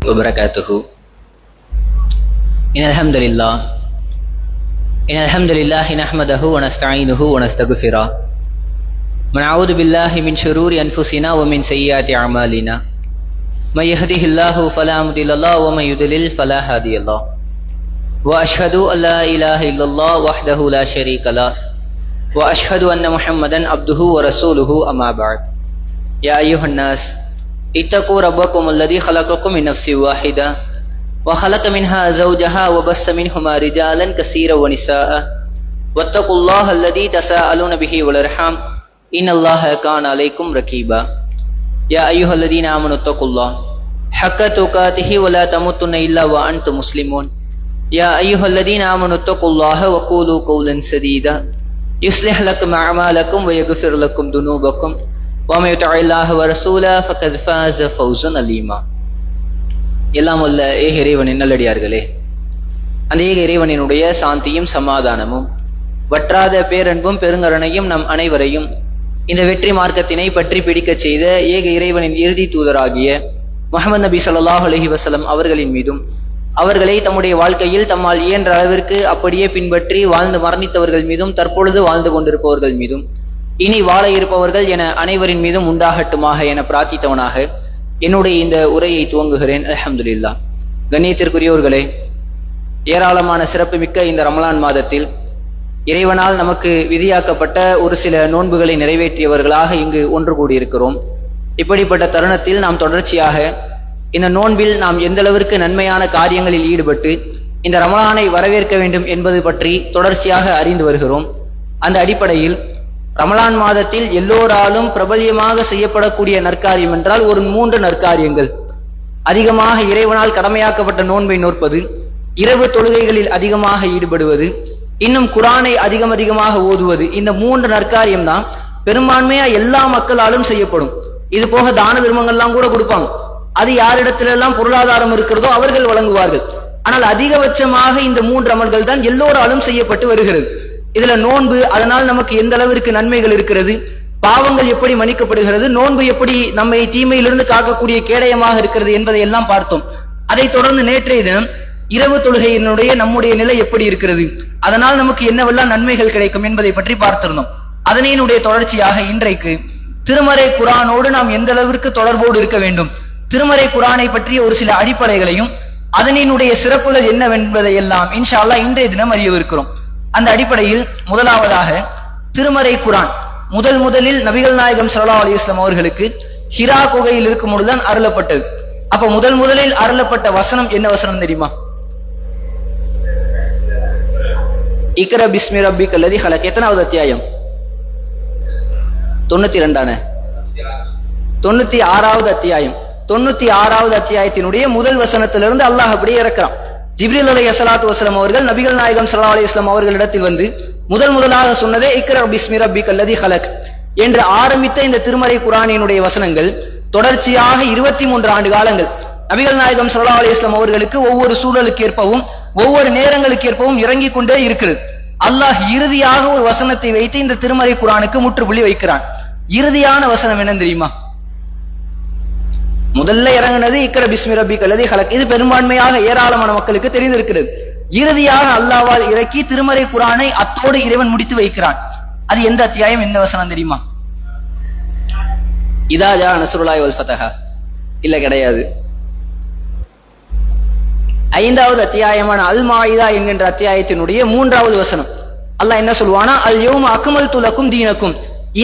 وبركاته. إن الحمد لله نحمده ونستعينه ونستغفره ونعوذ بالله من شرور أنفسنا ومن سيئات أعمالنا. من يهده الله فلا مضل له ومن يضلل فلا هادي له. وأشهد أن لا إله إلا الله وحده لا شريك له وأشهد أن محمدا عبده ورسوله أما بعد. يا أيها الناس اتقوا ربكم الذي خلقكم من نفس واحدة وخلق منها زوجها وبث منهما رجالا كثيرا ونساء واتقوا الله الذي تساءلون به والأرحام إن الله كان عليكم رقيبا. يا أيها الذين آمنوا اتقوا الله حق تقاته ولا تموتن إلا وأنتم مسلمون. يا أيها الذين آمنوا اتقوا الله وقولوا قولا سديدا يصلح لكم أعمالكم ويغفر لكم ذنوبكم ومن يطع الله ورسوله فقد فاز فوزا عظيما. எல்லாம் வல்ல ஏக இறைவனின் நல்லடியார்களே, அந்த ஏக இறைவனினுடைய சாந்தியும் சமாதானமும் வற்றாத பேரன்பும் பெருங்கருணையும் நம் அனைவரையும் இந்த வெற்றி மார்க்கத்தினை பற்றி பிடிக்க செய்த ஏக இறைவனின் இறுதி தூதராகிய முஹம்மது நபி ஸல்லல்லாஹு அலைஹி வஸல்லம் அவர்களின் மீதும், அவர்களை தம்முடைய வாழ்க்கையில் தம்மால் இயன்ற அளவிற்கு அப்படியே பின்பற்றி வாழ்ந்து மரணித்தவர்கள் மீதும், தற்பொழுது வாழ்ந்து கொண்டிருப்பவர்கள் மீதும், இனி வாழ இருப்பவர்கள் என அனைவரின் மீதும் உண்டாகட்டுமாக என பிரார்த்தித்தவனாக என்னுடைய இந்த உரையை துவங்குகிறேன். அல்ஹம்துலில்லாஹ். கண்ணியத்திற்குரியவர்களே, ஏராளமான சிறப்பு மிக்க இந்த ரமலான் மாதத்தில் இறைவனால் நமக்கு விதியாக்கப்பட்ட ஒரு சில நோன்புகளை நிறைவேற்றியவர்களாக இங்கு ஒன்று கூடியிருக்கிறோம். இப்படிப்பட்ட தருணத்தில் நாம் தொடர்ச்சியாக இந்த நோன்பில் நாம் எந்த அளவிற்கு நன்மையான காரியங்களில் ஈடுபட்டு இந்த ரமலானை வரவேற்க வேண்டும் என்பது பற்றி தொடர்ச்சியாக அறிந்து வருகிறோம். அந்த அடிப்படையில் ரமலான் மாதத்தில் எல்லோராலும் பிரபல்யமாக செய்யப்படக்கூடிய நற்காரியம் என்றால் ஒரு 3 நற்காரியங்கள். அதிகமாக இறைவனால் கடமையாக்கப்பட்ட நோன்பை நோற்பது, இரவு தொழுகைகளில் அதிகமாக ஈடுபடுவது, இன்னும் குரானை அதிகமாக ஓதுவது. இந்த 3 நற்காரியம் தான் பெரும்பான்மையா எல்லா மக்களாலும் செய்யப்படும். இது போக தான தர்மங்கள்லாம் கூட கொடுப்பாங்க. அது யாரிடத்திலெல்லாம் பொருளாதாரம் இருக்கிறதோ அவர்கள் வழங்குவார்கள். ஆனால் அதிகபட்சமாக இந்த 3 அமல்கள் தான் எல்லோராலும் செய்யப்பட்டு வருகிறது. இதுல நோன்பு, அதனால் நமக்கு எந்த அளவிற்கு நன்மைகள் இருக்கிறது, பாவங்கள் எப்படி மன்னிக்கப்படுகிறது, நோன்பு எப்படி நம்மை தீமையிலிருந்து காக்கக்கூடிய கேடயமாக இருக்கிறது என்பதை எல்லாம் பார்த்தோம். அதை தொடர்ந்து நேற்றைய தினம் இரவு தொழுகையினுடைய நம்முடைய நிலை எப்படி இருக்கிறது, அதனால் நமக்கு என்னவெல்லாம் நன்மைகள் கிடைக்கும் என்பதை பற்றி பார்த்திருந்தோம். அதனையினுடைய தொடர்ச்சியாக இன்றைக்கு திருமறை குரானோடு நாம் எந்த அளவிற்கு தொடர்போடு இருக்க வேண்டும், திருமறை குரானை பற்றிய ஒரு சில அடிப்படைகளையும் அதனினுடைய சிறப்புகள் என்னவென்பதை எல்லாம் இன்ஷா அல்லாஹ் இன்றைய தினம் அறியவிருக்கிறோம். அந்த அடிப்படையில் முதலாவதாக திருமறை குரான் முதலில் நபிகள் நாயகம் ஸல்லல்லாஹு அலைஹி வஸல்லம் அவர்களுக்கு ஹிரா குகையில் இருக்கும் பொழுதுதான் அருளப்பட்டது. அப்ப முதலில் அருளப்பட்ட வசனம் என்ன வசனம் தெரியுமா? இக்ரா பிஸ்மி ரப்பிக்கல் லதீ ஹலக். எத்தனாவது அத்தியாயம்? 92 96வது அத்தியாயம். 96வது அத்தியாயத்தினுடைய முதல் வசனத்திலிருந்து அல்லாஹ் அப்படியே இறக்குறான். ஜிப்ரீல் அலைஹிஸ்ஸலாத்து வஸலாம் அவர்கள் நபிகள் நாயகம் ஸல்லல்லாஹு அலைஹி வஸல்லம் அவர்களிடத்தில் வந்து முதலாக சொன்னதே இக்ரா பிஸ்மி ரப்பிக்கல் லதீ ஹலக் என்று ஆரம்பித்த இந்த திருமறை குர்ஆனினுடைய வசனங்கள் தொடர்ச்சியாக 23 ஆண்டு காலங்கள் நபிகள் நாயகம் ஸல்லல்லாஹு அலைஹி வஸல்லம் அவர்களுக்கு ஒவ்வொரு சூழலுக்கு ஏற்பவும் ஒவ்வொரு நேரங்களுக்கு ஏற்பவும் இறங்கிக் கொண்டே இருக்கிறது. அல்லாஹ் இறுதியாக ஒரு வசனத்தை வைத்து இந்த திருமறை குர்ஆனுக்கு முற்றுப்புள்ளி வைக்கிறான். இறுதியான வசனம் என்ன தெரியுமா? முதல்ல இறங்கினது இக்ரா பிஸ்மி ரப்பிக்கல் லதீ ஹலக். இது பெரும்பான்மையாக ஏராளமான மக்களுக்கு தெரிந்திருக்கிறது. இறுதியாக அல்லாஹ்வால் இறக்கி திருமறை குர்ஆனை அத்தோடு இறைவன் முடித்து வைக்கிறான். அது எந்த அத்தியாயம், எந்த வசனம் தெரியுமா? இதா ஜா நஸ்ருல்லாஹி வல் ஃபத்ஹ். இல்ல, கிடையாது. 5வது அத்தியாயமான அல் மாயிதா என்கின்ற அத்தியாயத்தினுடைய 3வது வசனம். அல்லாஹ் என்ன சொல்வானா? அல் யௌம அக்மல்து லக்கும் தீனக்கும்.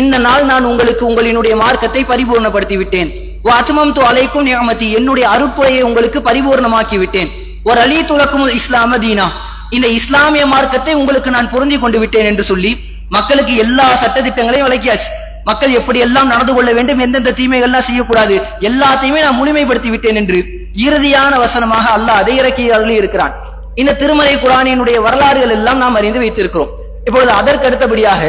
இந்த நாள் நான் உங்களுக்கு உங்களினுடைய மார்க்கத்தை பரிபூர்ணப்படுத்தி விட்டேன். வ அத்மம்து அலைக்கும் நிஅமதி. என்னுடைய அருட்கொடையை உங்களுக்கு பரிபூர்ணமாக்கி விட்டேன். வ ரலீது லக்குமுல் இஸ்லாம தீனா. இந்த இஸ்லாமிய மார்க்கத்தை உங்களுக்கு நான் பொருந்தி கொண்டு விட்டேன் என்று சொல்லி மக்களுக்கு எல்லா சட்டதிட்டங்களையும் விளக்கியாச்சு. மக்கள் எப்படி எல்லாம் நடந்து கொள்ள வேண்டும், எந்தெந்த தீமைகள்லாம் செய்யக்கூடாது, எல்லாத்தையுமே நான் முழுமைப்படுத்தி விட்டேன் என்று இறுதியான வசனமாக அல்லாஹ் அதை இறக்கி அருளி இருக்கிறான். இந்த திருமறை குர்ஆனினுடைய வரலாறுகள் எல்லாம் நாம் அறிந்து வைத்திருக்கிறோம். இப்பொழுது அதற்கு அடுத்தபடியாக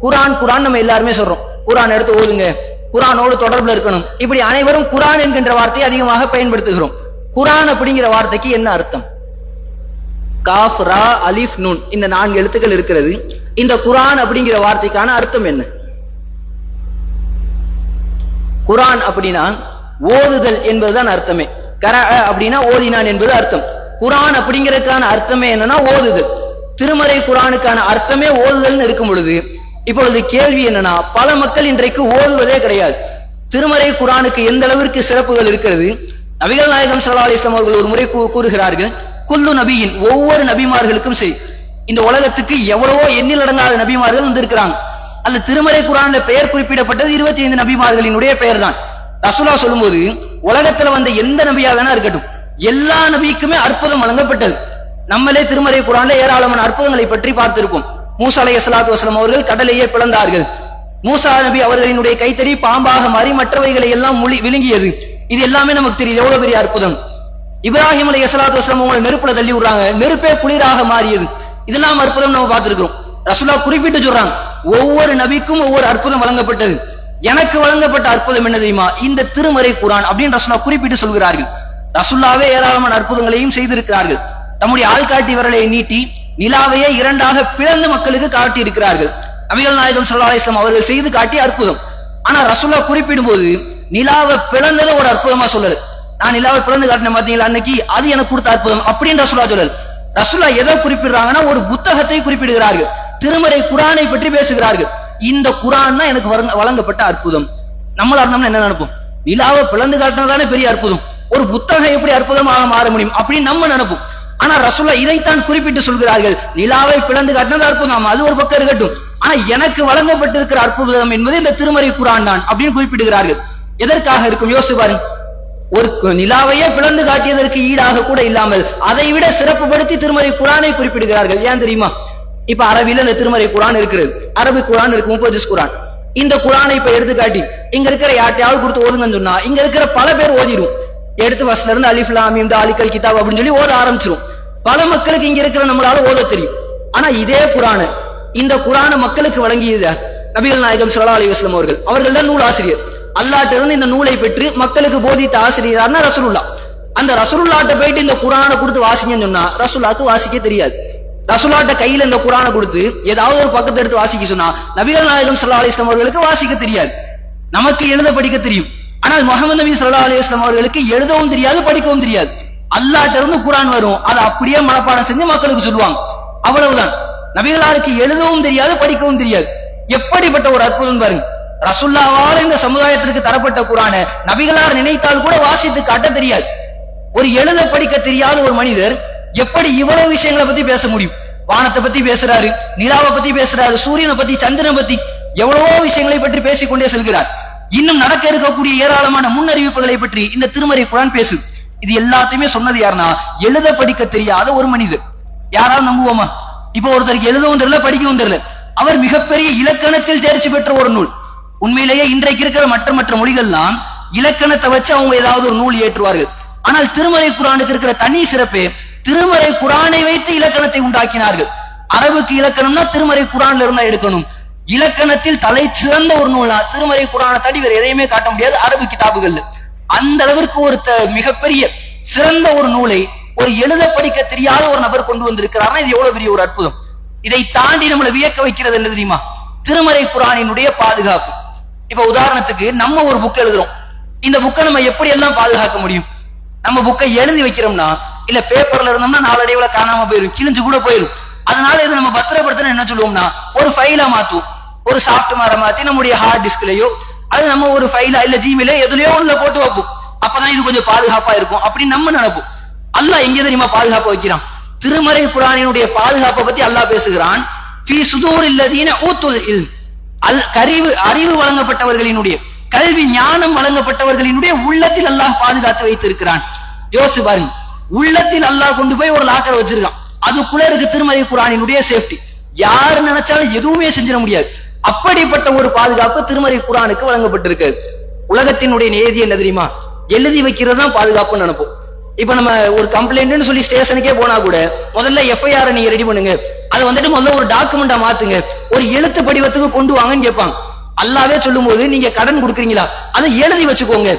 குர்ஆன் நம்ம எல்லாருமே சொல்றோம், குர்ஆன் எடுத்து ஓதுங்க, குர்ஆனோடு தொடர்புல இருக்கணும். இப்படி அனைவரும் குர்ஆன் என்கின்ற வார்த்தையை அதிகமாக பயன்படுத்துகிறோம். குர்ஆன் அப்படிங்கிற வார்த்தைக்கு என்ன அர்த்தம்? காஃப் ரா அலிஃப் நூன், இந்த 4 எழுத்துக்கள் இருக்கிறது. இந்த குர்ஆன் அப்படிங்கிற வார்த்தைக்கான அர்த்தம் என்ன? குர்ஆன் அப்படின்னா ஓதுதல் என்பதுதான் அர்த்தமே. அப்படின்னா ஓதினான் என்பது அர்த்தம். குரான் அப்படிங்கிறதுக்கான அர்த்தமே என்னன்னா ஓதுதல். திருமறை குரானுக்கான அர்த்தமே ஓதுதல்னு இருக்கும் பொழுது இப்பொழுது கேள்வி என்னன்னா, பல மக்கள் இன்றைக்கு ஓதுவதே கிடையாது. திருமறை குரானுக்கு எந்த அளவிற்கு சிறப்புகள் இருக்கிறது. நபிகள் நாயகம் ஸல்லல்லாஹு அலைஹி வஸல்லம் அவர்கள் ஒரு முறை கூறுகிறார்கள், குல்லு நபியின், ஒவ்வொரு நபிமார்களுக்கும் சரி, இந்த உலகத்துக்கு எவ்வளவோ எண்ணில் அடங்காத நபிமார்கள் வந்திருக்கிறாங்க. அல்ல திருமறை குரான்ல பெயர் குறிப்பிடப்பட்டது 25 நபிமார்களினுடைய பெயர் தான். ரசூலா சொல்லும்போது உலகத்துல வந்த எந்த நபியா வேணா இருக்கட்டும், எல்லா நபிக்குமே அற்புதம் வழங்கப்பட்டது. நம்மளே திருமறை குரான்ல ஏராளமான அற்புதங்களை பற்றி பார்த்திருப்போம். மூசா அலைஹிஸ்ஸலாத்து வஸலாம் அவர்கள் கடலையே பிளந்தார்கள். மூசா நபி அவர்களினுடைய கைத்தறி பாம்பாக மாறி மற்றவைகளை எல்லாம் விழுங்கியது. இது எல்லாமே நமக்கு தெரியுது, எவ்வளவு பெரிய அற்புதம். இப்ராஹிம் அலைஹிஸ்ஸலாத்து வஸலாம் அவங்களை நெருப்புல தள்ளி விடுறாங்க, நெருப்பே குளிராக மாறியது. இதெல்லாம் அற்புதம் நம்ம பார்த்திருக்கிறோம். ரசூலா குறிப்பிட்டு சொல்றாங்க, ஒவ்வொரு நபிக்கும் ஒவ்வொரு அற்புதம் வழங்கப்பட்டது. எனக்கு வழங்கப்பட்ட அற்புதம் என்ன தெரியுமா, இந்த திருமறை குரான் அப்படின்னு ரசூலா குறிப்பிட்டு சொல்கிறார்கள். ரசூலாவே ஏராளமான அற்புதங்களையும் செய்திருக்கிறார்கள். தம்முடைய ஆள்காட்டி விரலை நீட்டி நிலாவையே இரண்டாக பிளந்து மக்களுக்கு காட்டி இருக்கிறார்கள். நபிகள் நாயகம் ஸல்லல்லாஹு அலைஹி வஸல்லம் அவர்கள் செய்து காட்டிய அற்புதம். ஆனா ரசூலா குறிப்பிடும் போது நிலாவை பிளந்ததை ஒரு அற்புதமா சொல்லல. நான் நிலாவை பிளந்து காட்டின பாத்தீங்களா அன்னைக்கு, அது எனக்கு கொடுத்த அற்புதம் அப்படின்னு ரசூலா சொல்லல. ரசூலா எதை குறிப்பிடுறாங்கன்னா, ஒரு புத்தகத்தை குறிப்பிடுகிறார்கள், திருமறை குரானை பற்றி பேசுகிறார்கள். இந்த குரான் தான் எனக்கு வழங்கப்பட்ட அற்புதம். நம்மளா நம்ம என்ன நினைப்போம், நிலாவை பிளந்து காட்டினதானே பெரிய அற்புதம், ஒரு புத்தகம் எப்படி அற்புதமாக மாற முடியும் அப்படின்னு நம்ம நினைப்போம். ஆனா ரசூலா இதைத்தான் குறிப்பிட்டு சொல்கிறார்கள், நிலாவை பிளந்து காட்டினது அற்புதம், அது ஒரு பக்கம் இருக்கட்டும், ஆனா எனக்கு வழங்கப்பட்டிருக்கிற அற்புதம் என்பது இந்த திருமறை குரான் தான் அப்படின்னு குறிப்பிடுகிறார்கள். எதற்காக இருக்கும் யோசிச்சு பாருங்க. ஒரு நிலாவையே பிளந்து காட்டியதற்கு ஈடாக கூட இல்லாமல் அதை விட சிறப்புப்படுத்தி திருமறை குரானை குறிப்பிடுகிறார்கள். ஏன் தெரியுமா, இப்ப அரபில இந்த திருமறை குரான் இருக்கிறது, அரபி குரான் இருக்கு, 30 ஜுஸ் குரான். இந்த குரானை இப்ப எடுத்து காட்டி இங்க இருக்கிற யார்ட்டையாவது கொடுத்து ஓதுங்கன்னு சொன்னா இங்க இருக்கிற பல பேர் ஓதிடும். எடுத்து ஃபர்ஸ்ட்ல இருந்து அலிஃப் லாம் மீம் தாலிகல் கிதாப் அப்படின்னு சொல்லி ஓத ஆரம்பிச்சிரும். பல மக்களுக்கு இங்க இருக்கிற நம்மளால ஓத தெரியும். ஆனா இதே குரான், இந்த குரானை மக்களுக்கு வழங்கியது நபிகள் நாயகம் ஸல்லல்லாஹு அலைஹி வஸல்லம் அவர்கள். அவர்கள் தான் நூல் ஆசிரியர். அல்லாஹ்ட்ட இருந்து இந்த நூலை பெற்று மக்களுக்கு போதித்த ஆசிரியர்னா ரசூலுல்லாஹ். அந்த ரசூலுல்லாஹ்ட்ட போயிட்டு இந்த குரானை கொடுத்து வாசிங்கன்னு சொன்னா ரசூலுல்லாஹ்க்கு வாசிக்க தெரியாது. ரசூலுல்லாஹ்ட்ட கையில இந்த குரானை கொடுத்து ஏதாவது ஒரு பக்கத்தை எடுத்து வாசிக்க சொன்னா நபிகள் நாயகம் ஸல்லல்லாஹு அலைஹி வஸல்லம் அவர்களுக்கு வாசிக்க தெரியாது. நமக்கு எழுத படிக்க தெரியும், ஆனால் முஹம்மது நபி ஸல்லல்லாஹு அலைஹி வஸல்லம் அவர்களுக்கு எழுதவும் தெரியாது, படிக்கவும் தெரியாது. அல்லாஹ்ட்ட இருந்து குரான் வரும், அதை அப்படியே மனப்பாடம் செஞ்சு மக்களுக்கு சொல்லுவாங்க, அவ்வளவுதான். நபிகளாருக்கு எழுதவும் தெரியாது, படிக்கவும் தெரியாது. எப்படிப்பட்ட ஒரு அற்புதம் பாருங்க. ரசூலுல்லாஹ்வால இந்த சமுதாயத்திற்கு தரப்பட்ட குரானை நபிகளார் நினைத்தால் கூட வாசித்து காட்ட தெரியாது. ஒரு எழுத படிக்க தெரியாத ஒரு மனிதர் எப்படி இவ்வளவு விஷயங்களை பத்தி பேச முடியும்? வானத்தை பத்தி பேசுறாரு, நிலாவை பத்தி பேசுறாரு, சூரியனை பத்தி, சந்திரனை பத்தி, எவ்வளவோ விஷயங்களை பற்றி பேசிக்கொண்டே செல்கிறார். இன்னும் நடக்க இருக்கக்கூடிய ஏராளமான முன்னறிவிப்புகளை பற்றி இந்த திருமறை குரான் பேசுது. இது எல்லாத்தையுமே சொன்னது யாருன்னா, எழுத படிக்க தெரியாத ஒரு மனிதர். யாராவது நம்புவோமா? இப்ப ஒருத்தருக்கு எழுதவும் தெரியல, படிக்கவும் தெரியல, அவர் மிகப்பெரிய இலக்கணத்தில் தேர்ச்சி பெற்ற ஒரு நூல். உண்மையிலேயே இன்றைக்கு இருக்கிற மற்ற மொழிகள்லாம் இலக்கணத்தை வச்சு அவங்க ஏதாவது ஒரு நூல் ஏற்றுவார்கள். ஆனால் திருமறை குரானுக்கு இருக்கிற தனி சிறப்பே, திருமறை குரானை வைத்து இலக்கணத்தை உண்டாக்கினார்கள். அரபுக்கு இலக்கணம்னா திருமறை குரான்ல இருந்தா எடுக்கணும். இலக்கணத்தில் தலை சிறந்த ஒரு நூல்னா திருமறை குரானை தடி வேற எதையுமே காட்ட முடியாது அரபு கிதாபுகள்ல. அந்த அளவிற்கு ஒரு மிகப்பெரிய சிறந்த ஒரு நூலை ஒரு எழுத படிக்க தெரியாத ஒரு நபர் கொண்டு வந்திருக்கிறார்னா இது எவ்வளவு பெரிய ஒரு அற்புதம். இதை தாண்டி நம்மளை வியக்க வைக்கிறது என்ன தெரியுமா? திருமறை குரானினுடைய பாதுகாப்பு. இப்ப உதாரணத்துக்கு நம்ம ஒரு புக் எழுதுறோம், இந்த புக்கை நம்ம எப்படி எல்லாம் பாதுகாக்க முடியும்? நம்ம புக்கை எழுதி வைக்கிறோம்னா, இல்ல பேப்பர்ல இருந்தோம்னா நாளடைவுல காணாம போயிடும், கிழிஞ்சு கூட போயிடும். அதனால இதை நம்ம பத்திரப்படுத்த என்ன சொல்லுவோம்னா, ஒரு ஃபைலா மாத்துவோம், ஒரு சாஃப்ட்வேரை மாத்தி நம்முடைய ஹார்ட் டிஸ்க்லயோ அது நம்ம ஒரு ஃபைலா இல்ல ஜிமெயிலோ எதுலயோ ஒண்ணுல போட்டு வைப்போம். அப்பதான் இது கொஞ்சம் பாதுகாப்பா இருக்கும் அப்படின்னு நம்ம நினைப்போம். அல்லாஹ் எங்க தெரியுமா பாதுகாப்பு வைக்கிறான்? திருமறை குரானினுடைய பாதுகாப்பை பத்தி அல்லாஹ் பேசுகிறான். ஃபீ சுதூரில் லதீன ஊத்துல் இல்ம், அறிவு வழங்கப்பட்டவர்களினுடைய, கல்வி ஞானம் வழங்கப்பட்டவர்களினுடைய உள்ளத்தில் அல்லாஹ் பாதுகாத்து வைத்திருக்கிறான். யோசி பாருங்க, உள்ளத்தில் அல்லாஹ் கொண்டு போய் ஒரு லாக்கர் வச்சிருக்கான், அதுக்குள்ள இருக்கு திருமறை குரானினுடைய சேஃப்டி. யாரு நினைச்சாலும் எதுவுமே செஞ்சிட முடியாது. அப்படிப்பட்ட ஒரு பாதுகாப்பு திருமறை குரானுக்கு வழங்கப்பட்டிருக்கு. உலகத்தினுடைய நியதி என்ன தெரியுமா? எழுதி வைக்கிறது தான் பாதுகாப்புன்னு நினைப்போம். இப்ப நம்ம ஒரு கம்ப்ளைண்ட்னு சொல்லி ஸ்டேஷனுக்கே போனா கூட முதல்ல எஃப்ஐஆர் நீங்க ரெடி பண்ணுங்க, அது முதல்ல ஒரு டாக்குமெண்டா மாத்துங்க, ஒரு எழுத்து படிவத்துக்கு கொண்டு வாங்கன்னு கேட்பாங்க. அல்லாவே சொல்லும் போது நீங்க கடன் கொடுக்குறீங்களா, அதை எழுதி வச்சுக்கோங்க.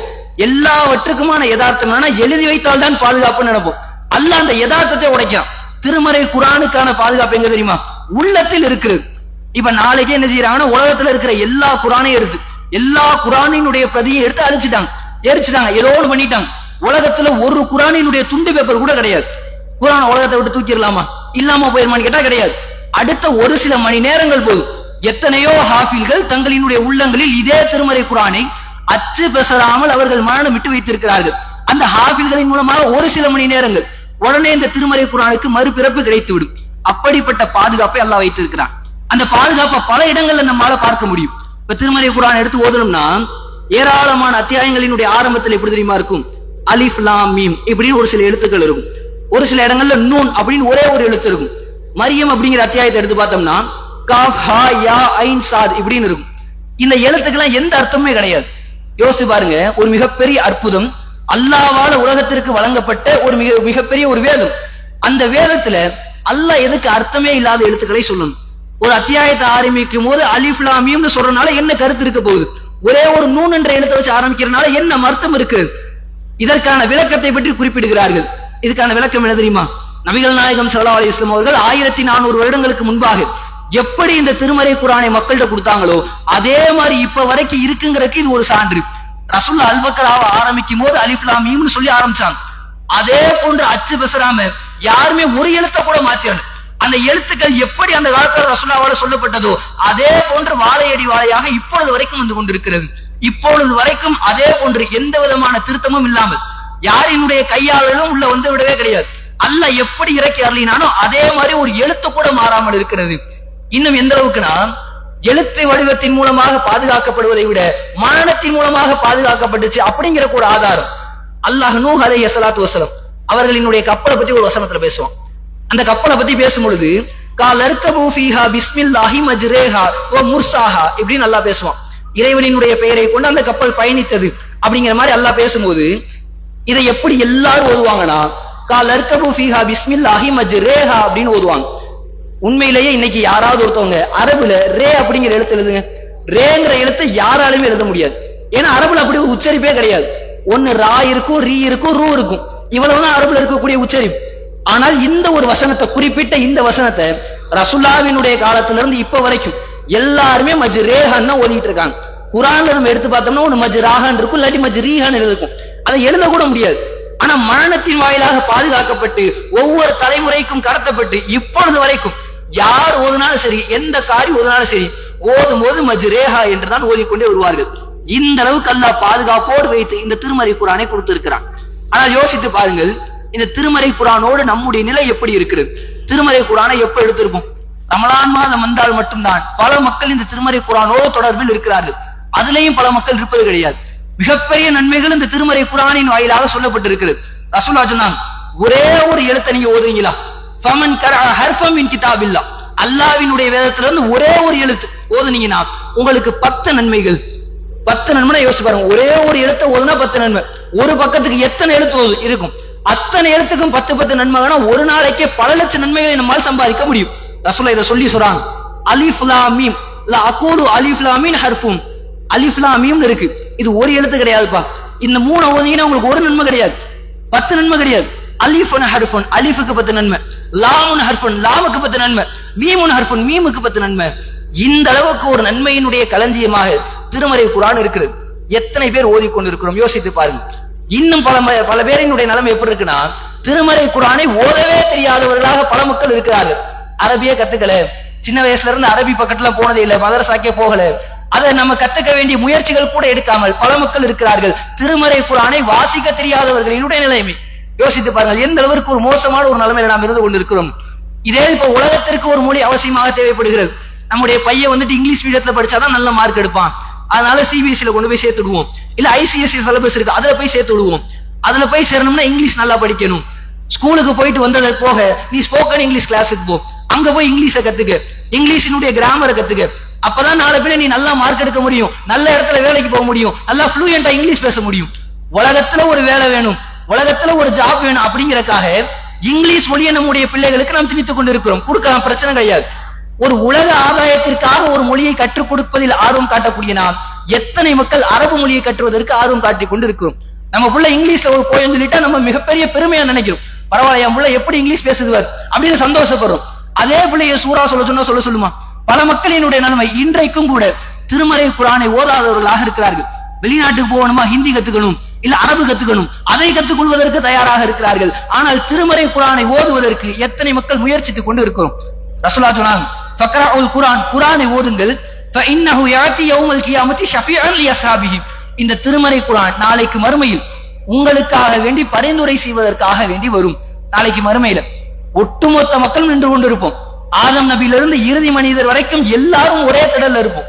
எல்லாவற்றுக்குமான யதார்த்தம் என்னன்னா எழுதி வைத்தால் தான் பாதுகாப்புன்னு நினைப்போம். அல்லாஹ் அந்த யதார்த்தத்தை உடைக்கிறான். திருமறை குரானுக்கான பாதுகாப்பு எங்க தெரியுமா? உள்ளத்தில் இருக்கிறது. இப்ப நாளைக்கு என்ன செய்யறாங்கன்னா, உலகத்துல இருக்கிற எல்லா குரானையும் எடுத்து எல்லா குரானினுடைய பிரதியை எடுத்து எரிச்சுட்டாங்க, ஏதோ ஒன்று பண்ணிட்டாங்க. உலகத்துல ஒரு குரானினுடைய துண்டு பேப்பர் கூட கிடையாது. குரான் உலகத்தை விட்டு தூக்கிடலாமா, இல்லாம போயிருமான்னு கேட்டா கிடையாது. அடுத்த ஒரு சில மணி நேரங்கள் போதும் எத்தனையோ ஹாஃபில்கள் தங்களினுடைய உள்ளங்களில் இதே திருமறை குரானை அச்சு பெசராமல் அவர்கள் மரணம் விட்டு வைத்திருக்கிறார்கள். அந்த ஹாஃபில்களின் மூலமாக ஒரு சில மணி நேரங்கள் உடனே இந்த திருமறை குரானுக்கு மறுபிறப்பு கிடைத்துவிடும். அப்படிப்பட்ட பாதுகாப்பை அல்லாஹ் வைத்திருக்கிறான். அந்த பாதுகாப்பை பல இடங்கள்ல நம்மால பார்க்க முடியும். இப்ப திருமறை குரான் எடுத்து ஓதணும்னா ஏராளமான அத்தியாயங்களினுடைய ஆரம்பத்தில் எப்படி தெரியுமா இருக்கும், அலிஃப் லாம் மீம் இப்படின்னு ஒரு சில எழுத்துக்கள் இருக்கும். ஒரு சில இடங்கள்ல நூன் அப்படின்னு ஒரே ஒரு எழுத்து இருக்கும். மரியம் அப்படிங்கிற அத்தியாயத்தை எடுத்து பார்த்தோம்னா காஃப் ஹா யா ஐன் சாத் இப்படின்னு இருக்கும். இந்த எழுத்துக்கெல்லாம் எந்த அர்த்தமே கிடையாது. யோசிச்சு பாருங்க, ஒரு மிகப்பெரிய அற்புதம் அல்லாஹ்வால உலகத்திற்கு வழங்கப்பட்ட ஒரு மிகப்பெரிய ஒரு வேதம். அந்த வேதத்துல அல்லாஹ் எதுக்கு அர்த்தமே இல்லாத எழுத்துக்களை சொல்லணும்? ஒரு அத்தியாயத்தை ஆரம்பிக்கும் போது அலிஃப் லாம் மீம்னு சொல்றதுனால என்ன கருத்து இருக்க போகுது? ஒரே ஒரு நூன் என்ற எழுத்தை வச்சு ஆரம்பிக்கிறதுனால என்ன அர்த்தம் இருக்கு? இதற்கான விளக்கத்தை பற்றி குறிப்பிடுகிறார்கள். இதுக்கான விளக்கம் என்ன தெரியுமா? நபிகள் நாயகம் ஸல்லல்லாஹு அலைஹி வஸல்லம் அவர்கள் 1400 வருடங்களுக்கு முன்பாக எப்படி இந்த திருமறை குரானை மக்கள்கிட்ட கொடுத்தாங்களோ அதே மாதிரி இப்ப வரைக்கும் இருக்குங்கிறதுக்கு இது ஒரு சான்று. ரசூல் அல்பக்கராவை ஆரம்பிக்கும் போது அலிஃப் லாம் மீம்னு சொல்லி ஆரம்பிச்சாங்க. அதே போன்று அச்சு பெசராம யாருமே ஒரு எழுத்தை கூட மாத்திரல. அந்த எழுத்துக்கள் எப்படி அந்த காலத்துல ரசூலுல்லாஹ்வால சொல்லப்பட்டதோ அதே போன்று வாழையடி வாழையாக இப்பொழுது வரைக்கும் வந்து கொண்டிருக்கிறது. இப்பொழுது வரைக்கும் அதே போன்று எந்த விதமான திருத்தமும் இல்லாமல் யாரினுடைய கையாளலும் உள்ள வந்து விடவே கிடையாது. அல்லாஹ் எப்படி இறக்கி அருளினானோ அதே மாதிரி ஒரு எழுத்து கூட மாறாமல் இருக்கிறது. இன்னும் எந்த அளவுக்குனா எழுத்து வடிவத்தின் மூலமாக பாதுகாக்கப்படுவதை விட மரணத்தின் மூலமாக பாதுகாக்கப்பட்டுச்சு அப்படிங்கிற ஒரு ஆதாரம். அல்லாஹ் நூஹ் அலைஹிஸ்ஸலாத்து வஸலாம் அவர்களினுடைய கப்பலை பத்தி ஒரு வசனத்துல பேசுவோம். அந்த கப்பலை பத்தி பேசும் பொழுது காலர்கபு ஃபீஹா பிஸ்மில்லாஹி மஜ்ரேஹா வ முர்சாஹா இப்படின்னு அல்லாஹ் பேசுவான். இறைவனினுடைய பெயரை கொண்டு அந்த கப்பல் பயணித்தது அப்படிங்கிற மாதிரி அல்லாஹ் பேசும்போது இதை எப்படி எல்லாரும் ஓதுவாங்கன்னா காலர்கபு ஃபீஹா பிஸ்மில்லாஹி மஜ்ரேஹா அப்படின்னு ஓதுவாங்க. உண்மையிலேயே இன்னைக்கு யாராவது ஒருத்தவங்க அரபுல ரே அப்படிங்கிற எழுத்து எழுதுங்க, ரேங்கிற எழுத்து யாராலுமே எழுத முடியாது. ஏன்னா அரபுல அப்படி ஒரு உச்சரிப்பே கிடையாது. ஒன்னு ரா இருக்கும், ரீ இருக்கும், ரூ இருக்கும். இவ்வளவுதான் அரபுல இருக்கக்கூடிய உச்சரிப்பு. ஆனால் இந்த ஒரு வசனத்தை குறிப்பிட்ட இந்த வசனத்தை ரசூலுல்லாஹ்வினுடைய காலத்துல இருந்து இப்ப வரைக்கும் எல்லாருமே மஜ்ரேஹான்னு தான் ஓதிட்டு இருக்காங்க. குர்ஆன்ல நம்ம எடுத்து பார்த்தோம்னா ஒன்னு மஜ்ராஹான் இருக்கும், இல்லாட்டி மஜ்ரீஹான் எழுதிருக்கும். அதை எழுத கூட முடியாது. ஆனா மரணத்தின் வாயிலாக பாதுகாக்கப்பட்டு ஒவ்வொரு தலைமுறைக்கும் கடத்தப்பட்டு இப்பொழுது வரைக்கும் யார் ஓதுனாலும் சரி, எந்த காரி ஓதுனாலும் சரி, ஓதும் போது மஜ்ரேஹா என்றுதான் ஓதிக்கொண்டே வருவார்கள். இந்த அளவுக்கு அல்லாஹ் பாதுகாப்போடு வைத்து இந்த திருமறை குர்ஆனை கொடுத்திருக்கிறான். ஆனால் யோசித்து பாருங்கள், இந்த திருமறை குர்ஆனோடு நம்முடைய நிலை எப்படி இருக்கிறது? திருமறை குர்ஆனை எப்ப எடுத்திருக்கும்? ரமலான் மாதம் வந்தால் மட்டும்தான் பல மக்கள் இந்த திருமறை குர்ஆனோடு தொடர்பில் இருக்கிறார்கள். அதுலயும் பல மக்கள் இருப்பது கிடையாது. மிகப்பெரிய நன்மைகள் இந்த திருமறை குர்ஆனின் வாயிலாக சொல்லப்பட்டிருக்கிறது. ரசூலுல்லாஹ் சொன்னாங்க, ஒரே ஒரு எழுத்தை நீங்க ஓதுவீங்களா, ஃபமன் கரஅ ஹர்ஃபம் மின் கிதாபில்லாஹ், அல்லாஹ்வினுடைய வேதத்துல இருந்து ஒரே ஒரு எழுத்து ஓதுனீங்கன்னா உங்களுக்கு 10 நன்மைகள். 10 நன்மை யோசிச்சு பாருங்க. ஒரே ஒரு எழுத்தை ஓதுனா 10 நன்மை. ஒரு பக்கத்துக்கு எத்தனை எழுத்து இருக்கும்? அத்தனை எழுத்துக்கும் 10 நன்மைனா ஒரு நாளைக்கே பல லட்சம் நன்மைகளை நம்மால் சம்பாதிக்க முடியும். ரசூலுல்லாஹ் இதை சொல்லி சொல்றாங்க, அலிஃப் லாம் மீம் லா அகூலு அலிஃப் லாம் மீன் ஹர்ஃபும். அலிஃப் லாம் மீம்னு இருக்கு, இது ஒரு எழுத்து கிடையாதுப்பா. இந்த 3 ஓதுனீங்கன்னா உங்களுக்கு ஒரு நன்மை கிடையாது, 10 நன்மை கிடையாது. அலிஃபுன் ஹர்ஃபுன், அலிஃபுக்கு 10 நன்மை. லாமுன் ஹர்ஃபுன், லாமுக்கு 10 நன்மை. மீமுன் ஹர்ஃபுன், மீமுக்கு 10 நன்மை. இந்த அளவுக்கு ஒரு நன்மையினுடைய களஞ்சியமாக திருமறை குர்ஆன் இருக்கிறது. எத்தனை பேர் ஓதிக்கொண்டிருக்கிறோம் யோசித்து பாருங்க. இன்னும் பல பேரினுடைய நிலைமை எப்படி இருக்குன்னா, திருமறை குர்ஆனை ஓதவே தெரியாதவர்களாக பல மக்கள் இருக்கிறார்கள். அரபியே கத்துக்கல, சின்ன வயசுல இருந்து அரபி பக்கத்துல போனதே இல்லை, மதரசாக்கே போகல, அதை நம்ம கத்துக்க வேண்டிய முயற்சிகள் கூட எடுக்காமல் பல மக்கள் இருக்கிறார்கள். திருமறை குர்ஆனை வாசிக்க தெரியாதவர்களினுடைய நிலைமை யோசித்து பாருங்கள். எந்த அளவிற்கு ஒரு மோசமான ஒரு நிலைமையில நாம் இருந்து கொண்டிருக்கிறோம். இதே இப்ப உலகத்திற்கு ஒரு மொழி அவசியமாக தேவைப்படுகிறது. நம்முடைய பையன் வந்துட்டு இங்கிலீஷ் மீடியத்துல படிச்சாதான் நல்ல மார்க் எடுப்பான், அதனால சிபிஎஸ்சில கொண்டு போய் சேர்த்து விடுவோம். இல்ல ஐசிஎஸ்சி சிலபஸ் இருக்கு, அதுல போய் சேர்த்து விடுவோம். அதுல போய் சேரணும்னா இங்கிலீஷ் நல்லா படிக்கணும். ஸ்கூலுக்கு போயிட்டு வந்தது போக நீ ஸ்போக்கன் இங்கிலீஷ் கிளாஸுக்கு போ, அங்க போய் இங்கிலீஷை கத்துக்க, இங்கிலீஷினுடைய கிராமரை கத்துக்க. அப்பதான் நாளை பின்ன நீ நல்லா மார்க் எடுக்க முடியும், நல்ல இடத்துல வேலைக்கு போக முடியும், நல்லா ஃப்ளூயண்டா இங்கிலீஷ் பேச முடியும். உலகத்துல ஒரு வேலை வேணும், உலகத்துல ஒரு ஜாப் வேணும் அப்படிங்கறக்காக இங்கிலீஷ் மொழியை நம்முடைய பிள்ளைகளுக்கு நாம் திணித்துக் கொண்டிருக்கிறோம். கொடுக்கலாம், பிரச்சனை கிடையாது. ஒரு உலக ஆதாயத்திற்காக ஒரு மொழியை கற்றுக் கொடுப்பதில் ஆர்வம் காட்டக்கூடிய நாம் எத்தனை மக்கள் அரபு மொழியை கற்றுவதற்கு ஆர்வம் காட்டிக் கொண்டு இருக்கிறோம். நம்ம புள்ள இங்கிலீஷ்ல ஒரு போயம் சொல்லிட்டா நம்ம மிகப்பெரிய பெருமையா நினைக்கிறோம். பரவாயில்ல, என் புள்ள எப்படி இங்கிலீஷ் பேசுவார் அப்படின்னு சந்தோஷப்படுறோம். அதே பிள்ளைய சூரா சொல்ல சொல்லுமா? பல மக்களினுடைய நன்மை இன்றைக்கும் கூட திருமறை குர்ஆனை ஓதாதவர்களாக இருக்கிறார்கள். வெளிநாட்டுக்கு போகணுமா ஹிந்தி கத்துக்கணும், இல்ல அரபு கத்துக்கணும், அதை கத்துக்கொள்வதற்கு தயாராக இருக்கிறார்கள். ஆனால் திருமறை குர்ஆனை ஓதுவதற்கு எத்தனை மக்கள் முயற்சித்துக் கொண்டு இருக்கிறோம். ரசூலுல்லாஹ் சொன்னாங்க, ஃபக்ரஉல் குர்ஆன், குர்ஆனை ஓதுங்கள், ஃபஇன்னஹு யாதி யௌமல் கியாமத்தி ஷஃபீஅன் லிஅஸ்ஹாபிஹி. இந்த திருமறை குர்ஆன் நாளைக்கு மறுமையில் உங்களுக்காக வேண்டி பரிந்துரை செய்வதற்காக வேண்டி வரும். நாளைக்கு மறுமையில ஒட்டுமொத்த மக்கள் நின்று கொண்டிருப்போம். ஆதம் நபியிலிருந்து இறுதி மனிதர் வரைக்கும் எல்லாரும் ஒரே திடல்ல இருப்போம்.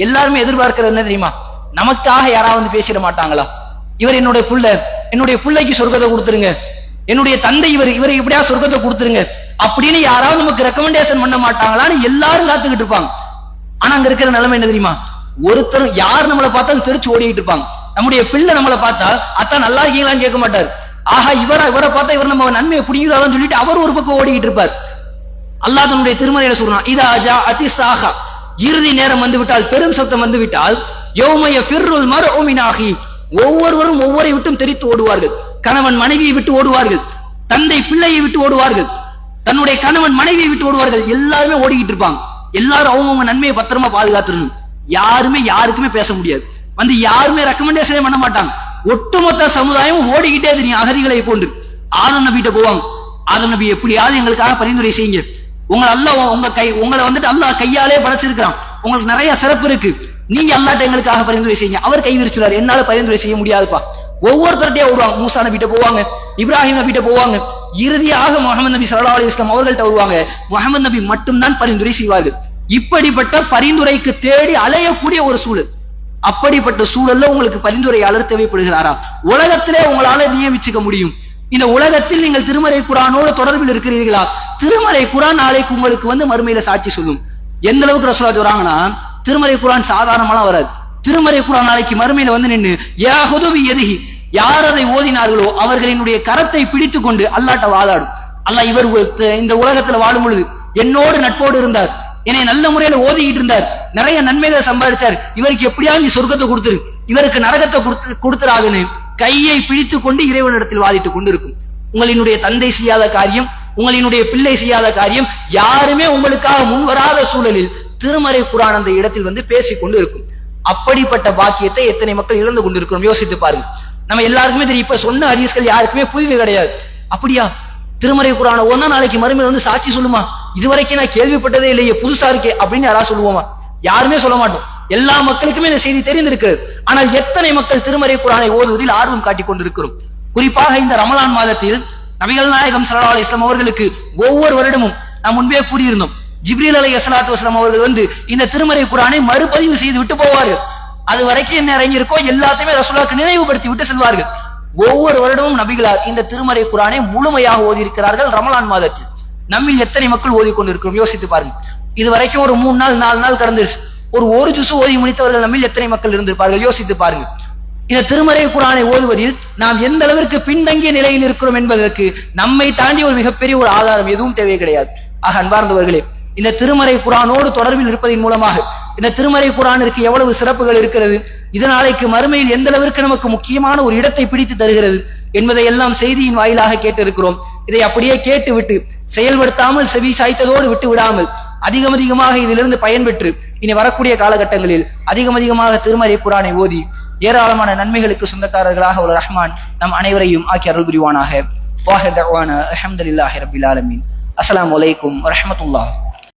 எல்லாருமே எதிர்பார்க்கிறது என்ன தெரியுமா? நமக்காக யாராவது வந்து பேசிட மாட்டாங்களா? இவர் என்னுடைய புள்ள, என்னுடைய பிள்ளைக்கு சொர்க்கத்தை கொடுத்துருங்க, என்னுடைய தந்தை இவரை இப்படியா சொர்க்கத்தை கொடுத்துருங்க அப்படின்னு யாராவது நமக்கு ரெக்கமெண்டேஷன் பண்ண மாட்டாங்களான்னு எல்லாரும் காத்துக்கிட்டு இருப்பாங்க. ஆனா அங்க இருக்கிற நிலைமை என்ன தெரியுமா? ஒருத்தரும் யார் நம்மளை பார்த்தா தெரிச்சு ஓடிக்கிட்டு இருப்பாங்க. நம்முடைய பிள்ளை நம்மளை பார்த்தா அத்தான் நல்லா இருக்கீங்களான்னு கேட்க மாட்டார். ஆஹா இவரை பார்த்தா இவர் நம்ம நன்மையை பிடிக்கிறான்னு சொல்லிட்டு அவர் ஒரு பக்கம் ஓடிக்கிட்டு இருப்பார். அல்லாஹ் தன்னுடைய திருமறையில சொல்றான், இதா ஜாஅத்தி ஸாஹா, இறுதி நேரம் வந்து விட்டால், பெரும் சத்தம் வந்து விட்டால், யௌம யஃபிர்ருல் மர்உ மின் அஹி, ஒவ்வொருவரும் ஒவ்வொரு விட்டும் தெரித்து ஓடுவார்கள். கணவன் மனைவியை விட்டு ஓடுவார்கள், தந்தை பிள்ளையை விட்டு ஓடுவார்கள், தன்னுடைய கணவன் மனைவியை விட்டு ஓடுவார்கள். எல்லாருமே ஓடிக்கிட்டு இருப்பாங்க. எல்லாரும் அவங்கவுங்க நன்மையை பத்திரமா பாதுகாத்துடணும். யாருமே யாருக்குமே பேச முடியாது. வந்து யாருமே ரெக்கமெண்டேஷனே பண்ண மாட்டாங்க. ஒட்டுமொத்த சமுதாயம் ஓடிக்கிட்டே தெரியும் அகதிகளை போன்று. ஆதம் நபிகிட்ட போவாங்க. ஆதம் நபி எப்படியாவது எங்களுக்காக பரிந்துரை செய்யுங்க, உங்களை வந்துட்டு அல்லாஹ் கையாலே படைச்சிருக்கிறான், உங்களுக்கு நிறைய சிறப்பு இருக்கு, நீங்க அல்லாஹ்ட்ட எங்களுக்காக பரிந்துரை செய்யுங்க. அவர் கை விரிச்சுறாரு, என்னால பரிந்துரை செய்ய முடியாதுப்பா. ஒவ்வொருத்தருடைய வருவாங்க. மூசா நபிட்ட போவாங்க, இப்ராஹிம் நபிட்ட போவாங்க, இறுதியாக முஹம்மது நபி ஸல்லல்லாஹு அலைஹி வஸல்லம் அவர்கள்ட்ட வருவாங்க. முஹம்மது நபி மட்டும்தான் பரிந்துரை செய்வார்கள். இப்படிப்பட்ட பரிந்துரைக்கு தேடி அலையக்கூடிய ஒரு சூழல். அப்படிப்பட்ட சூழல்ல உங்களுக்கு பரிந்துரையாளர் தேவைப்படுகிறாரா? உலகத்திலே உங்களால நியமிச்சுக்க முடியும். இந்த உலகத்தில் நீங்கள் திருமறை குர்ஆனோடு தொடர்பில் இருக்கிறீர்களா? திருமறை குர்ஆன் நாளைக்கு உங்களுக்கு வந்து மறுமையில சாட்சி சொல்லும். எந்த அளவுக்கு ரசூலுல்லாஹ் சொல்றாங்கன்னா, திருமறை குர்ஆன் சாதாரணமாலாம் வராது. திருமறை குர்ஆன் நாளைக்கு மறுமையில வந்து நின்னு யாஹுது பியதிஹி, யார் அதை ஓதினார்களோ அவர்களினுடைய கரத்தை பிடித்துக் கொண்டு அல்லாஹ்ட்ட வாதாடும். அல்லாஹ் இவர் இந்த உலகத்துல வாழும் பொழுது என்னோடு நட்போடு இருந்தார், என்னை நல்ல முறையில ஓதிக்கிட்டு இருந்தார், நிறைய நன்மைகளை சம்பாதிச்சார், இவருக்கு எப்படியாவது நீ சொர்க்கத்தை கொடுத்துரு, இவருக்கு நரகத்தை கொடுத்துறாதுன்னு கையை பிடித்துக் கொண்டு இறைவனிடத்தில் வாதிட்டுக் கொண்டிருக்கும். உங்களினுடைய தந்தை செய்யாத காரியம், உங்களினுடைய பிள்ளை செய்யாத காரியம், யாருமே உங்களுக்காக முன்வராத சூழலில் திருமறை குர்ஆன் அந்த இடத்தில் வந்து பேசிக் கொண்டு இருக்கும். அப்படிப்பட்ட பாக்கியத்தை எத்தனை மக்கள் இழந்து கொண்டிருக்கிறோம் யோசித்து பாருங்க. நம்ம எல்லாருக்குமே தெரியும், இப்ப சொன்ன ஹதீஸ்கள் யாருக்குமே புரிவு கிடையாது. அப்படியா திருமறை குர்ஆனை ஒன்னா நாளைக்கு மறுமையில வந்து சாட்சி சொல்லுமா? இதுவரைக்கும் நான் கேள்விப்பட்டதே இல்லையே, புதுசா இருக்கே அப்படின்னு யாராவது சொல்லுவோமா? யாருமே சொல்ல மாட்டோம். எல்லா மக்களுக்குமே இந்த செய்தி தெரிந்திருக்கிறது. ஆனால் எத்தனை மக்கள் திருமறை குர்ஆனை ஓதுவதில் ஆர்வம் காட்டிக் கொண்டிருக்கிறோம்? குறிப்பாக இந்த ரமலான் மாதத்தில் நபிகள் நாயகம் ஸல்லல்லாஹு அலைஹி வஸல்லம் அவர்களுக்கு ஒவ்வொரு வருடமும் நாம் முன்பே கூறியிருந்தோம், ஜிப்ரீல் அலைஹிஸ்ஸலாத்து வஸலாம் அவர்கள் வந்து இந்த திருமறை குர்ஆனை மறுபதிவு செய்து விட்டு போவார்கள். அது வரைக்கும் என்ன இறங்கியிருக்கோ எல்லாத்தையுமே ரசூலுல்லாஹ்க்கு நினைவுபடுத்தி விட்டு செல்வார்கள். ஒவ்வொரு வருடமும் நபிகளார் இந்த திருமறை குர்ஆனை முழுமையாக ஓதி இருக்கிறார்கள் ரமலான் மாதத்தில். நம்மில் எத்தனை மக்கள் ஓதி கொண்டிருக்கிறோம் யோசித்து பாருங்க. இது வரைக்கும் ஒரு 3 நாள் 4 நாள் கடந்துருச்சு. ஒரு ஜுசு ஓதி முடித்தவர்கள் நம்மில் எத்தனை மக்கள் இருந்திருப்பார்கள் யோசித்து பாருங்க. இந்த திருமறை குர்ஆனை ஓதுவதில் நாம் எந்த அளவிற்கு பின்தங்கிய நிலையில் இருக்கிறோம் என்பதற்கு நம்மை தாண்டி ஒரு மிகப்பெரிய ஒரு ஆதாரம் எதுவும் தேவை கிடையாது. ஆக அன்பார்ந்தவர்களே, இந்த திருமறை குர்ஆனோடு தொடர்பில் இருப்பதன் மூலமாக இந்த திருமறை குர்ஆனிற்கு எவ்வளவு சிறப்புகள் இருக்கிறது, இது நாளைக்கு மறுமையில் எந்த அளவிற்கு நமக்கு முக்கியமான ஒரு இடத்தை பிடித்து தருகிறது என்பதை எல்லாம் செய்தியின் வாயிலாக கேட்டிருக்கிறோம். இதை அப்படியே கேட்டு விட்டு செயல்படுத்தாமல் செவி சாய்த்ததோடு விட்டு விடாமல் அதிகமாக இதிலிருந்து பயன்பெற்று இனி வரக்கூடிய காலகட்டங்களில் அதிகமாக திருமறை குர்ஆனை ஓதி ஏராளமான நன்மைகளுக்கு சொந்தக்காரர்களாக உள்ள ரஹ்மான் நம் அனைவரையும் ஆக்கி அருள் புரிவானாக. வாஹிர் தஅவானா அல்ஹம்துலில்லாஹி ரப்பில் ஆலமீன். அஸ்ஸலாமு அலைக்கும் வரஹ்மத்துல்லாஹ்.